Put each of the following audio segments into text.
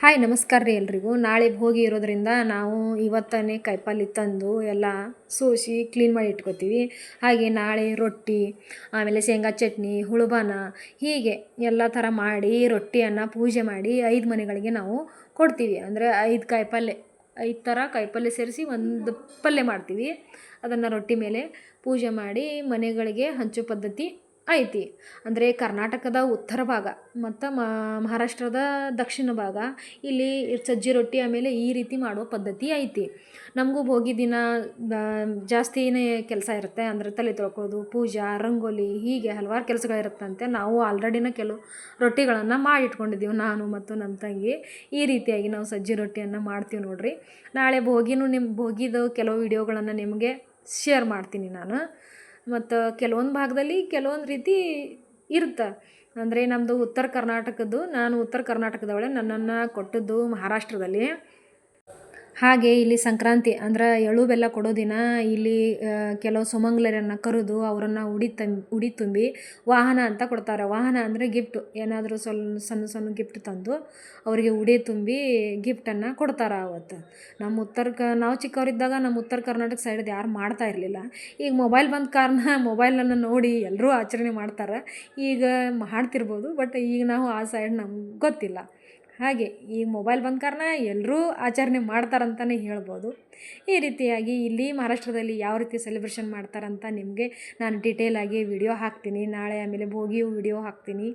Hi ನಮಸ್ಕಾರ ರೀ ಎಲ್ರಿಗೂ. ನಾಳೆ ಭೋಗಿ ಇರೋದ್ರಿಂದ ನಾವು ಇವತ್ತನೇ ಕಾಯಿಪಲ್ಲೆ ತಂದು ಎಲ್ಲ ಸೋಸಿ ಕ್ಲೀನ್ ಮಾಡಿ ಇಟ್ಕೋತೀವಿ. ಹಾಗೆ ನಾಳೆ ರೊಟ್ಟಿ, ಆಮೇಲೆ ಶೇಂಗಾ ಚಟ್ನಿ, ಹುಳುಬಾನ ಹೀಗೆ ಎಲ್ಲ ಥರ ಮಾಡಿ ರೊಟ್ಟಿಯನ್ನು ಪೂಜೆ ಮಾಡಿ 5 ಮನೆಗಳಿಗೆ ನಾವು ಕೊಡ್ತೀವಿ. ಅಂದರೆ 5 ಕಾಯಿಪಲ್ಲೆ 5 ಥರ ಕಾಯಿಪಲ್ಲೆ ಸೇರಿಸಿ ಒಂದು ಪಲ್ಯ ಮಾಡ್ತೀವಿ. ಅದನ್ನು ರೊಟ್ಟಿ ಮೇಲೆ ಪೂಜೆ ಮಾಡಿ ಮನೆಗಳಿಗೆ ಹಂಚೋ ಪದ್ಧತಿ ಐತಿ. ಅಂದರೆ ಕರ್ನಾಟಕದ ಉತ್ತರ ಭಾಗ ಮತ್ತು ಮಹಾರಾಷ್ಟ್ರದ ದಕ್ಷಿಣ ಭಾಗ ಇಲ್ಲಿ ಸಜ್ಜಿ ರೊಟ್ಟಿ ಆಮೇಲೆ ಈ ರೀತಿ ಮಾಡೋ ಪದ್ಧತಿ ಐತಿ. ನಮಗೂ ಭೋಗಿ ದಿನ ಜಾಸ್ತಿನೇ ಕೆಲಸ ಇರುತ್ತೆ. ಅಂದರೆ ತಲೆ ತೊಳ್ಕೊಳ್ಳೋದು, ಪೂಜಾ, ರಂಗೋಲಿ ಹೀಗೆ ಹಲವಾರು ಕೆಲಸಗಳಿರುತ್ತಂತೆ. ನಾವು ಆಲ್ರೆಡಿನೇ ಕೆಲವು ರೊಟ್ಟಿಗಳನ್ನು ಮಾಡಿಟ್ಕೊಂಡಿದ್ದೀವಿ, ನಾನು ಮತ್ತು ನಮ್ಮ ತಂಗಿ. ಈ ರೀತಿಯಾಗಿ ನಾವು ಸಜ್ಜಿ ರೊಟ್ಟಿಯನ್ನು ಮಾಡ್ತೀವಿ ನೋಡಿರಿ. ನಾಳೆ ಭೋಗಿದು ಕೆಲವು ವಿಡಿಯೋಗಳನ್ನು ನಿಮಗೆ ಶೇರ್ ಮಾಡ್ತೀನಿ ನಾನು. ಮತ್ತು ಕೆಲವೊಂದು ಭಾಗದಲ್ಲಿ ಕೆಲವೊಂದು ರೀತಿ ಇರುತ್ತೆ. ಅಂದರೆ ನಮ್ಮದು ಉತ್ತರ ಕರ್ನಾಟಕದ್ದು, ನಾನು ಉತ್ತರ ಕರ್ನಾಟಕದವಳೆ, ನನ್ನನ್ನು ಕೊಟ್ಟದ್ದು ಮಹಾರಾಷ್ಟ್ರದಲ್ಲಿ. ಹಾಗೆ ಇಲ್ಲಿ ಸಂಕ್ರಾಂತಿ ಅಂದ್ರೆ ಎಳ್ಳು ಬೆಲ್ಲ ಕೊಡೋ ದಿನ ಇಲ್ಲಿ ಕೆಲವು ಸುಮಂಗಲರನ್ನು ಕರೆದು ಅವರನ್ನು ಉಡಿ ತುಂಬಿ ವಾಹನ ಅಂತ ಕೊಡ್ತಾರೆ. ವಾಹನ ಅಂದರೆ ಗಿಫ್ಟು, ಏನಾದರೂ ಸಣ್ಣ ಸಣ್ಣ ಗಿಫ್ಟ್ ತಂದು ಅವರಿಗೆ ಉಡಿ ತುಂಬಿ ಗಿಫ್ಟನ್ನು ಕೊಡ್ತಾರೆ ಆವತ್ತು. ನಾವು ಚಿಕ್ಕವರಿದ್ದಾಗ ನಮ್ಮ ಉತ್ತರ ಕರ್ನಾಟಕ ಸೈಡ್ದು ಯಾರು ಮಾಡ್ತಾ ಇರಲಿಲ್ಲ. ಈಗ ಮೊಬೈಲ್ ಬಂದ ಕಾರಣ ಮೊಬೈಲನ್ನು ನೋಡಿ ಎಲ್ಲರೂ ಆಚರಣೆ ಮಾಡ್ತಾರೆ. ಈಗ ಮಾಡ್ತಿರ್ಬೋದು, ಬಟ್ ಈಗ ನಾವು ಆ ಸೈಡ್ ನಮ್ಗೆ ಗೊತ್ತಿಲ್ಲ. ಹಾಗೆ ಈ ಮೊಬೈಲ್ ಬಂದ ಕಾರಣ ಎಲ್ಲರೂ ಆಚರಣೆ ಮಾಡ್ತಾರಂತಲೇ ಹೇಳ್ಬೋದು. ಈ ರೀತಿಯಾಗಿ ಇಲ್ಲಿ ಮಹಾರಾಷ್ಟ್ರದಲ್ಲಿ ಯಾವ ರೀತಿ ಸೆಲೆಬ್ರೇಷನ್ ಮಾಡ್ತಾರಂತ ನಿಮಗೆ ನಾನು ಡೀಟೇಲಾಗಿ ವಿಡಿಯೋ ಹಾಕ್ತೀನಿ ನಾಳೆ. ಆಮೇಲೆ ಭೋಗಿಯು ವಿಡಿಯೋ ಹಾಕ್ತೀನಿ.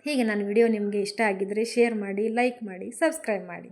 ಹೀಗೆ ನನ್ನ ವಿಡಿಯೋ ನಿಮಗೆ ಇಷ್ಟ ಆಗಿದ್ದರೆ ಶೇರ್ ಮಾಡಿ, ಲೈಕ್ ಮಾಡಿ, ಸಬ್ಸ್ಕ್ರೈಬ್ ಮಾಡಿ.